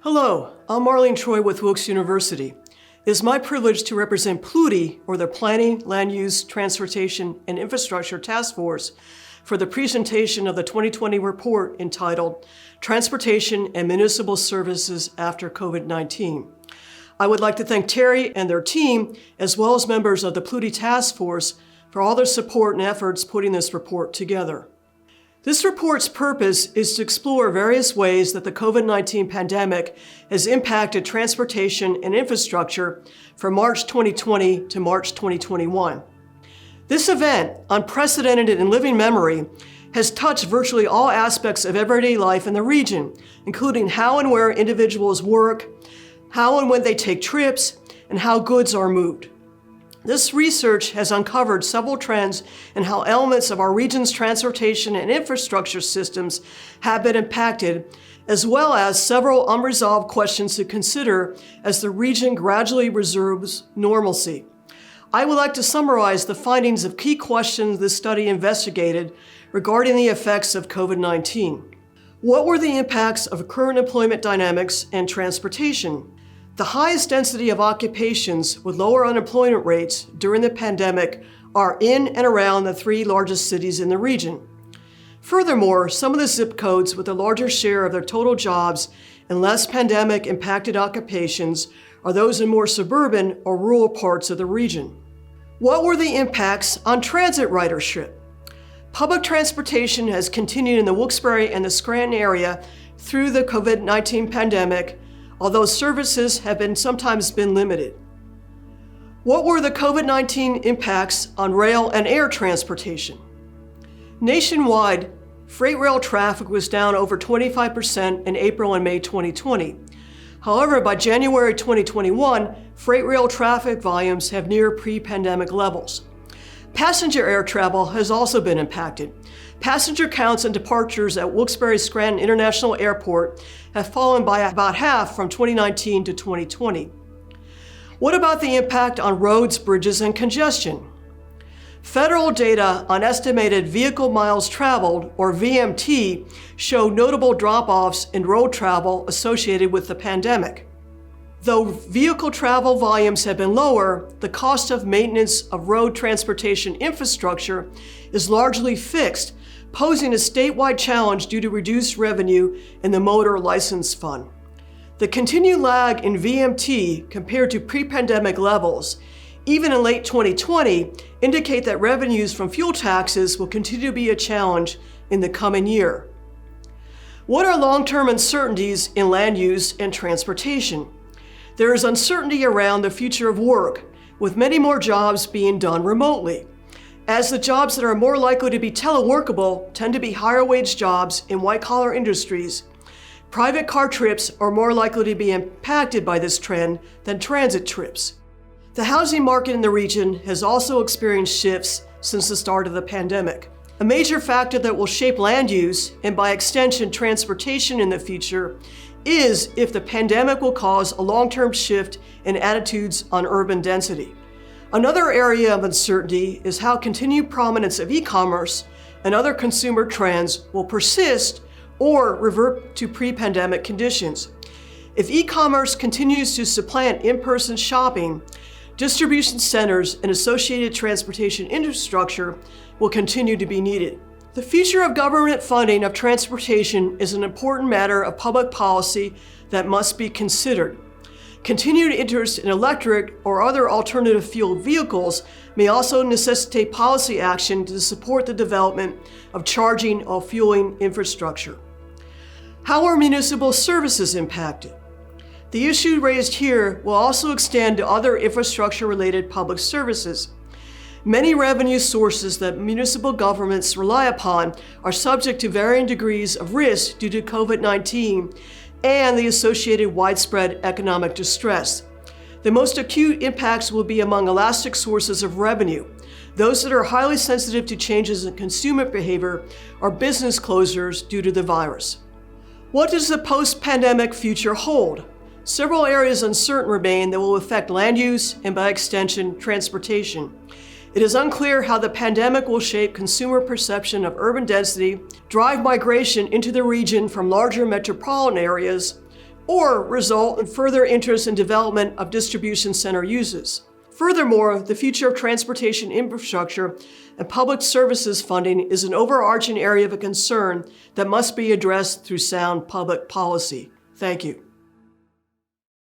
Hello, I'm Marleen Troy with Wilkes University. It is my privilege to represent PLuTI, or the Planning, Land Use, Transportation, and Infrastructure Task Force, for the presentation of the 2020 report entitled Transportation and Municipal Services After COVID-19. I would like to thank Terry and their team, as well as members of the PLuTI Task Force, for all their support and efforts putting this report together. This report's purpose is to explore various ways that the COVID-19 pandemic has impacted transportation and infrastructure from March 2020 to March 2021. This event, unprecedented in living memory, has touched virtually all aspects of everyday life in the region, including how and where individuals work, how and when they take trips, and how goods are moved. This research has uncovered several trends in how elements of our region's transportation and infrastructure systems have been impacted, as well as several unresolved questions to consider as the region gradually resumes normalcy. I would like to summarize the findings of key questions this study investigated regarding the effects of COVID-19. What were the impacts of current employment dynamics and transportation? The highest density of occupations with lower unemployment rates during the pandemic are in and around the three largest cities in the region. Furthermore, some of the zip codes with a larger share of their total jobs and less pandemic-impacted occupations are those in more suburban or rural parts of the region. What were the impacts on transit ridership? Public transportation has continued in the Wilkes-Barre and the Scranton area through the COVID-19 pandemic, although services have sometimes been limited. What were the COVID-19 impacts on rail and air transportation? Nationwide, freight rail traffic was down over 25% in April and May 2020. However, by January 2021, freight rail traffic volumes have near pre-pandemic levels. Passenger air travel has also been impacted. Passenger counts and departures at Wilkes-Barre Scranton International Airport have fallen by about half from 2019 to 2020. What about the impact on roads, bridges, and congestion? Federal data on estimated vehicle miles traveled, or VMT, show notable drop-offs in road travel associated with the pandemic. Though vehicle travel volumes have been lower, the cost of maintenance of road transportation infrastructure is largely fixed, posing a statewide challenge due to reduced revenue in the motor license fund. The continued lag in VMT compared to pre-pandemic levels, even in late 2020, indicate that revenues from fuel taxes will continue to be a challenge in the coming year. What are long-term uncertainties in land use and transportation? There is uncertainty around the future of work, with many more jobs being done remotely. As the jobs that are more likely to be teleworkable tend to be higher wage jobs in white-collar industries, private car trips are more likely to be impacted by this trend than transit trips. The housing market in the region has also experienced shifts since the start of the pandemic. A major factor that will shape land use, and by extension transportation in the future, is if the pandemic will cause a long-term shift in attitudes on urban density. Another area of uncertainty is how continued prominence of e-commerce and other consumer trends will persist or revert to pre-pandemic conditions. If e-commerce continues to supplant in-person shopping, distribution centers and associated transportation infrastructure will continue to be needed. The future of government funding of transportation is an important matter of public policy that must be considered. Continued interest in electric or other alternative fuel vehicles may also necessitate policy action to support the development of charging or fueling infrastructure. How are municipal services impacted? The issue raised here will also extend to other infrastructure-related public services. Many revenue sources that municipal governments rely upon are subject to varying degrees of risk due to COVID-19 and the associated widespread economic distress. The most acute impacts will be among elastic sources of revenue. Those that are highly sensitive to changes in consumer behavior are business closures due to the virus. What does the post-pandemic future hold? Several areas uncertain remain that will affect land use and, by extension, transportation. It is unclear how the pandemic will shape consumer perception of urban density, drive migration into the region from larger metropolitan areas, or result in further interest and development of distribution center uses. Furthermore, the future of transportation infrastructure and public services funding is an overarching area of concern that must be addressed through sound public policy. Thank you.